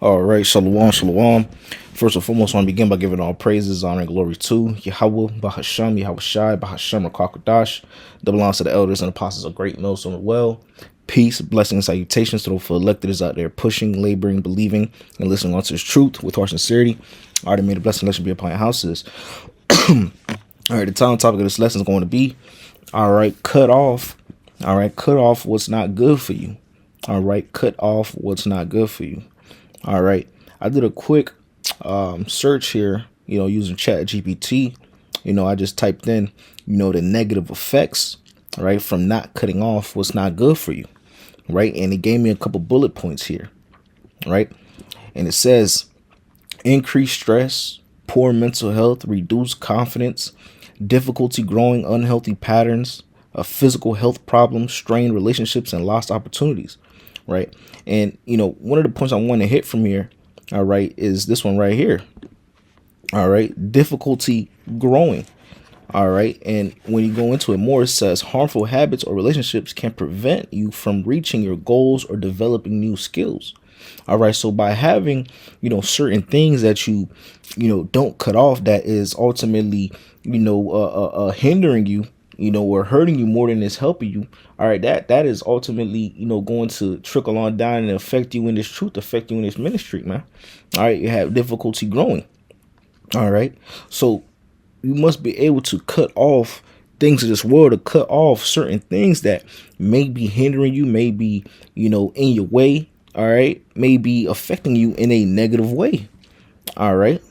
All right, shalom, shalom. First and foremost, I want to begin by giving all praises, honor, and glory to Yahweh, Bahasham, Yahweh Shai, Bahasham, Rakakadash. Double honors to the elders and apostles of Great Millstone and well. Peace, blessings, salutations to those electors out there pushing, laboring, believing, and listening unto His truth with heart sincerity. I already made a blessing, let you be upon your houses. All right, the time topic of this lesson is going to be, all right, cut off. All right, cut off what's not good for you. All right, cut off what's not good for you. All right. I did a quick search here, using Chat GPT. I just typed in, the negative effects, right, from not cutting off what's not good for you, right? And it gave me a couple bullet points here, right? And it says increased stress, poor mental health, reduced confidence, difficulty growing unhealthy patterns, a physical health problems, strained relationships, and lost opportunities, right? And one of the points I want to hit from here, all right, is this one right here. All right, difficulty growing. All right, and when you go into it more, it says harmful habits or relationships can prevent you from reaching your goals or developing new skills. All right, so by having certain things that you don't cut off, that is ultimately hindering you, or hurting you more than it's helping you. All right, that is ultimately, going to trickle on down and affect you in this truth, affect you in this ministry, man. All right, you have difficulty growing. All right, so you must be able to cut off things of this world, to cut off certain things that may be hindering you, may be, in your way. All right, may be affecting you in a negative way. All right.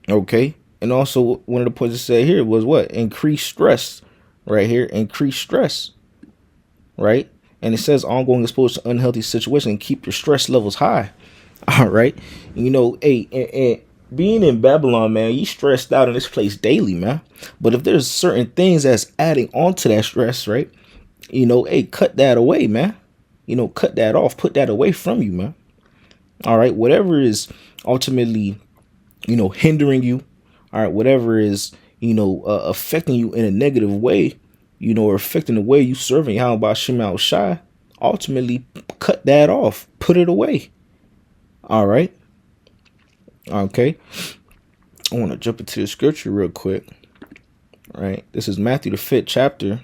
Okay. And also, one of the points it said here was what? Increased stress. Right here, increased stress. Right. And it says ongoing exposure to unhealthy situations and keep your stress levels high. All right. Hey, and being in Babylon, man, you stressed out in this place daily, man. But if there's certain things that's adding on to that stress, right? Hey, cut that away, man. Cut that off, put that away from you, man. All right. Whatever is ultimately, hindering you. All right. Whatever is, affecting you in a negative way, or affecting the way you serving Yahweh Shema Shai, ultimately cut that off, put it away. All right. Okay. I want to jump into the scripture real quick. All right. This is Matthew the 5th chapter,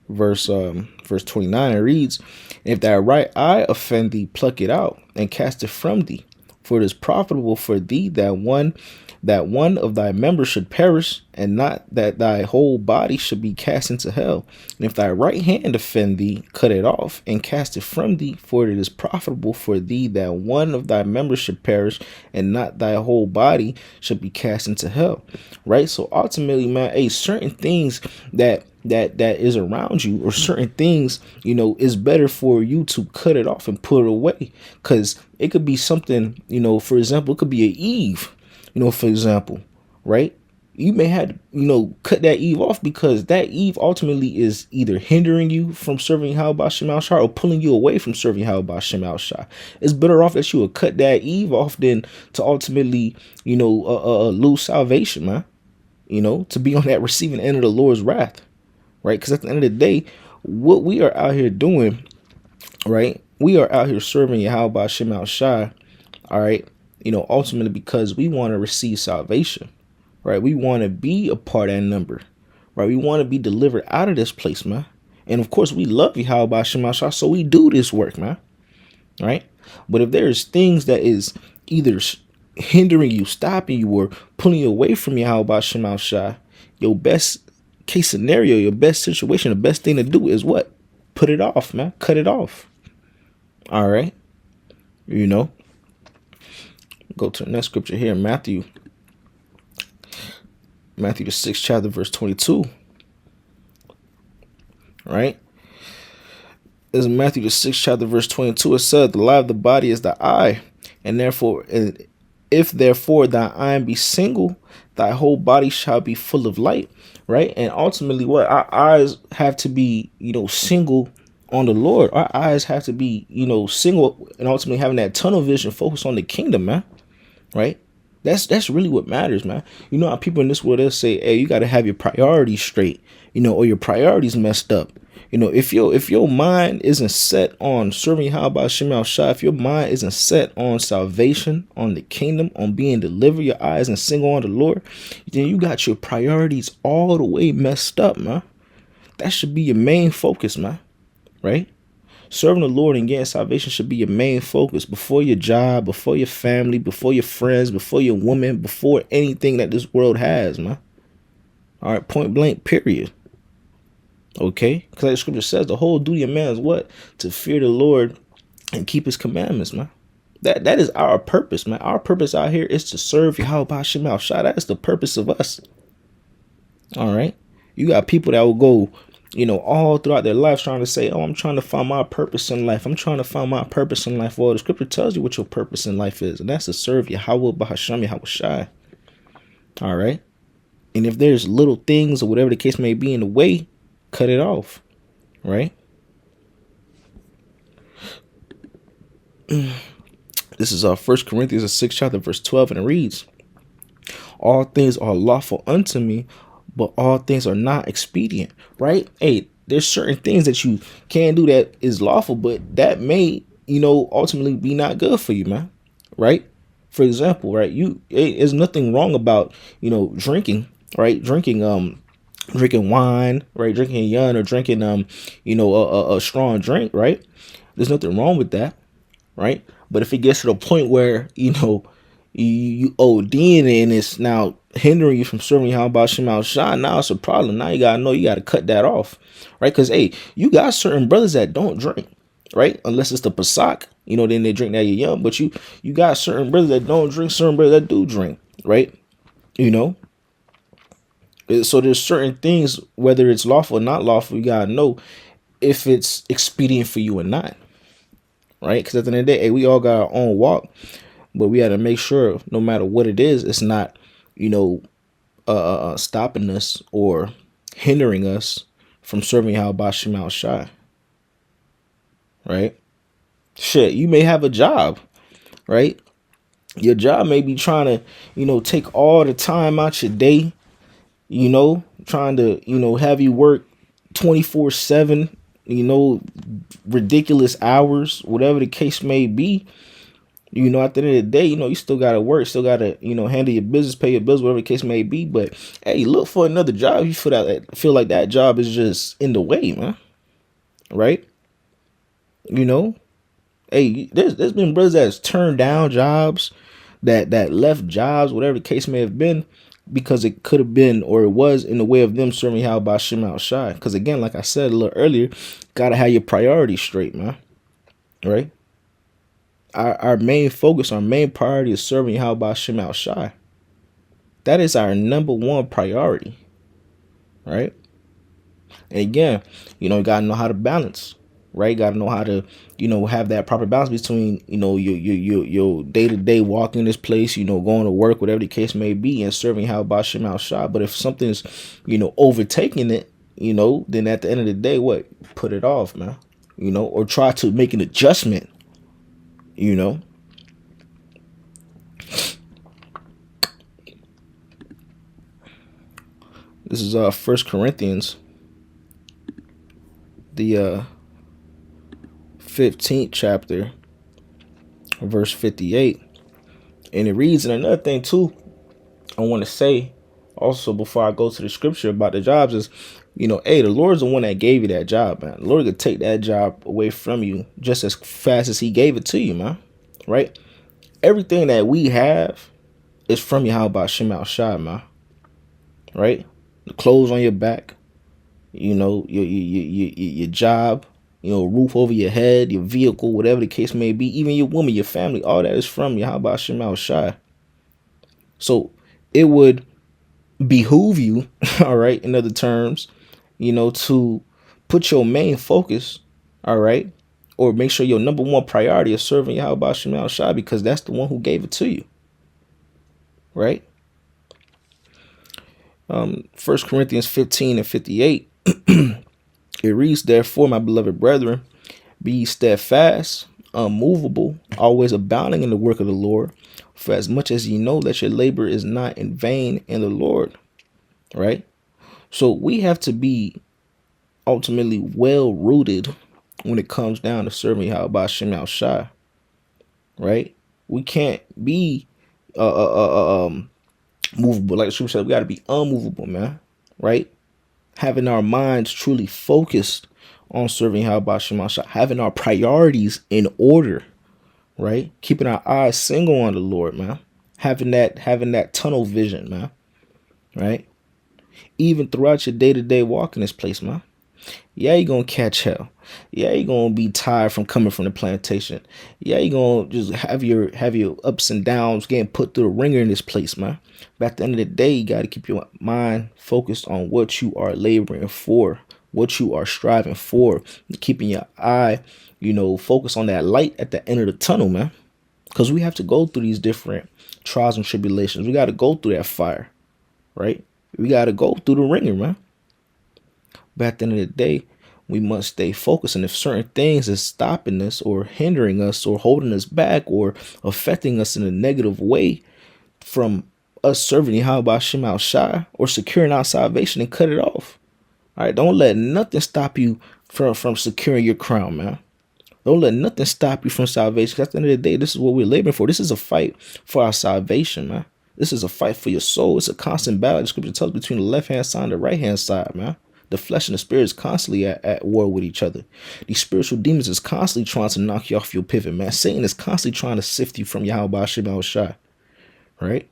verse 29. It reads, "If thy right eye offend thee, pluck it out and cast it from thee. For it is profitable for thee that one of thy members should perish, and not that thy whole body should be cast into hell. And if thy right hand offend thee, cut it off and cast it from thee. For it is profitable for thee that one of thy members should perish, and not thy whole body should be cast into hell." Right. So ultimately, man, certain things that is around you, or certain things, is better for you to cut it off and put it away, because it could be something, for example, it could be an Eve, for example, right? You may have to, cut that Eve off, because that Eve ultimately is either hindering you from serving Yahweh Shema Shai or pulling you away from serving Yahweh Shema Shai. It's better off that you would cut that Eve off than to ultimately, lose salvation, man. To be on that receiving end of the Lord's wrath. Right? Because at the end of the day, what we are out here doing, right? We are out here serving Yahweh Shema Shai, all right? Ultimately because we want to receive salvation, right? We want to be a part of that number, right? We want to be delivered out of this place, man. And of course, we love Yahweh Shema Shai, so we do this work, man, right? But if there's things that is either hindering you, stopping you, or pulling you away from Yahweh Shema Shai, your best case scenario, your best situation, the best thing to do is what? Put it off, man. Cut it off. All right. Go to the next scripture here, Matthew the 6th chapter, verse 22. Right? This is Matthew the 6th chapter, verse 22. It said, "The light of the body is the eye, and if therefore thy eye be single, thy whole body shall be full of light." Right? And ultimately, what our eyes have to be, single on the Lord. Our eyes have to be, single, and ultimately having that tunnel vision, focus on the kingdom, man. Right? That's really what matters, man. How people in this world, they'll say, "Hey, you got to have your priorities straight, or your priorities messed up." If your mind isn't set on serving Yahweh Hashem Al Shai, if your mind isn't set on salvation, on the kingdom, on being delivered, your eyes and single on the Lord, then you got your priorities all the way messed up, man. That should be your main focus, man. Right? Serving the Lord and getting salvation should be your main focus before your job, before your family, before your friends, before your woman, before anything that this world has, man. All right, point blank, period. Okay, because like the scripture says, the whole duty of man is what? To fear the Lord and keep his commandments, man. That is our purpose, man. Our purpose out here is to serve Yahweh Hashem Al Shai. That is the purpose of us. All right. You got people that will go, all throughout their life trying to say, oh, I'm trying to find my purpose in life. I'm trying to find my purpose in life. Well, the scripture tells you what your purpose in life is, and that's to serve Yahweh Bahasham Yahweh Shai. All right. And if there's little things or whatever the case may be in the way, cut it off, right? This is 1 Corinthians, the 6th chapter, verse 12, and it reads, all things are lawful unto me, but all things are not expedient, right? Hey, there's certain things that you can do that is lawful, but that may, ultimately be not good for you, man, right? For example, right, there's nothing wrong about, drinking, right? Drinking wine, right? Drinking yun or drinking, a strong drink, right? There's nothing wrong with that, right? But if it gets to the point where, you ODing and it's now hindering you from serving Yahweh Hashem Al Shai, now it's a problem. Now you gotta cut that off, right? Because, hey, you got certain brothers that don't drink, right? Unless it's the Pasak, then they drink that you're young. But you got certain brothers that don't drink, certain brothers that do drink, right? So there's certain things, whether it's lawful or not lawful, you gotta know if it's expedient for you or not, right? Because at the end of the day, hey, we all got our own walk, but we got to make sure no matter what it is, it's not, stopping us or hindering us from serving Yahweh Hashem Al Shai, right? Shit, you may have a job, right? Your job may be trying to, take all the time out your day, trying to, have you work 24/7, ridiculous hours, whatever the case may be. At the end of the day, you still got to work, still got to, handle your business, pay your bills, whatever the case may be. But, hey, look for another job. You feel like that job is just in the way, man. Right? Hey, there's been brothers that's turned down jobs, that left jobs, whatever the case may have been, because it could have been, or it was in the way of them serving Yahweh Hashem Al Shai. Because again, like I said a little earlier, gotta have your priorities straight, man. Right? Our main focus, our main priority is serving Yahweh Hashem Al Shai. That is our number one priority. Right? And again, you gotta know how to balance. Right? Got to know how to, have that proper balance between, your day-to-day walking this place, going to work, whatever the case may be, and serving Yahweh Hashem Al Shai. But if something's, overtaking it, then at the end of the day, what? Put it off, man. Or try to make an adjustment, This is 1 Corinthians, the 15th chapter, verse 58, and it reads. And another thing too I want to say also before I go to the scripture about the jobs is, hey, the Lord's the one that gave you that job, man. The Lord could take that job away from you just as fast as he gave it to you, man. Right? Everything that we have is from Yahweh Hashem Al Shai, man. Right? The clothes on your back, your job, roof over your head, your vehicle, whatever the case may be, even your woman, your family, all that is from Yahweh Hashem Al Shai. So it would behoove you, all right, in other terms, to put your main focus, all right, or make sure your number one priority is serving Yahweh Hashem Al Shai, because that's the one who gave it to you, right? 1 Corinthians 15 and 58, it reads, therefore, my beloved brethren, be ye steadfast, unmovable, always abounding in the work of the Lord, for as much as ye know that your labor is not in vain in the Lord. Right? So we have to be ultimately well rooted when it comes down to serving Yahweh Shem Shai, right? We can't be movable. Like the scripture said, we got to be unmovable, man, right? Having our minds truly focused on serving Yahweh Shem Shai, having our priorities in order, right? Keeping our eyes single on the Lord, man. Having that tunnel vision, man, right? Even throughout your day-to-day walk in this place, man. Yeah, you're gonna catch hell. Yeah, you're gonna be tired from coming from the plantation. Yeah, you're gonna just have your ups and downs getting put through the ringer in this place, man. But at the end of the day, you gotta keep your mind focused on what you are laboring for, what you are striving for, keeping your eye, focus on that light at the end of the tunnel, man. Because we have to go through these different trials and tribulations. We got to go through that fire, right? We got to go through the ringer, man. But at the end of the day, we must stay focused. And if certain things is stopping us or hindering us or holding us back or affecting us in a negative way from us serving Yahweh Shem Shai or securing our salvation, and cut it off. All right, don't let nothing stop you from securing your crown, man. Don't let nothing stop you from salvation. At the end of the day, this is what we're laboring for. This is a fight for our salvation, man. This is a fight for your soul. It's a constant battle. The scripture tells between the left-hand side and the right-hand side, man. The flesh and the spirit is constantly at war with each other. These spiritual demons is constantly trying to knock you off your pivot, man. Satan is constantly trying to sift you from Yahweh Shem Shai, right?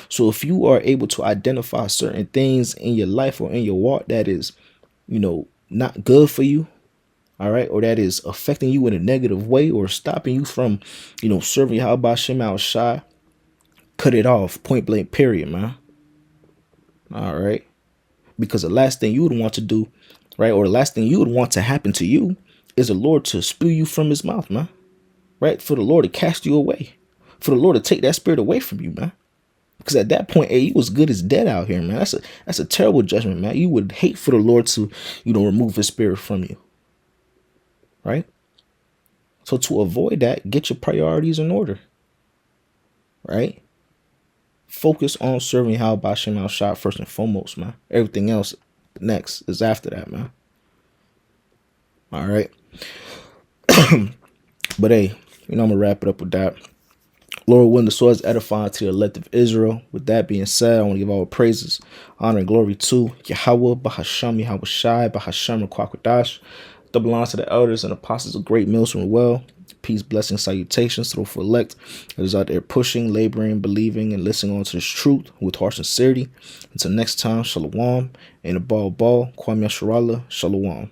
So if you are able to identify certain things in your life or in your walk that is, not good for you, all right, or that is affecting you in a negative way or stopping you from, serving Yahweh Shem Shai, cut it off, point blank, period, man. All right. Because the last thing you would want to do, right, or the last thing you would want to happen to you is the Lord to spew you from his mouth, man. Right? For the Lord to cast you away. For the Lord to take that spirit away from you, man. Because at that point, hey, you was good as dead out here, man. That's a terrible judgment, man. You would hate for the Lord to, remove his spirit from you. Right? So to avoid that, get your priorities in order. Right? Focus on serving Yahweh Shem Shai first and foremost, man. Everything else next is after that, man. All right. But hey, I'm going to wrap it up with that. Lord, when the sword is edifying to the elect of Israel. With that being said, I want to give all praises, honor, and glory to Yahweh, Bahasham, Yahweh Shai, Bahasham, and Kwakwadash. That belongs to the elders and apostles of Great Millstone Well. Peace, blessings, salutations to the elect that is out there pushing, laboring, believing, and listening on to this truth with heart sincerity. Until next time, shalom. And a ball, Kwame Sharala, shalom.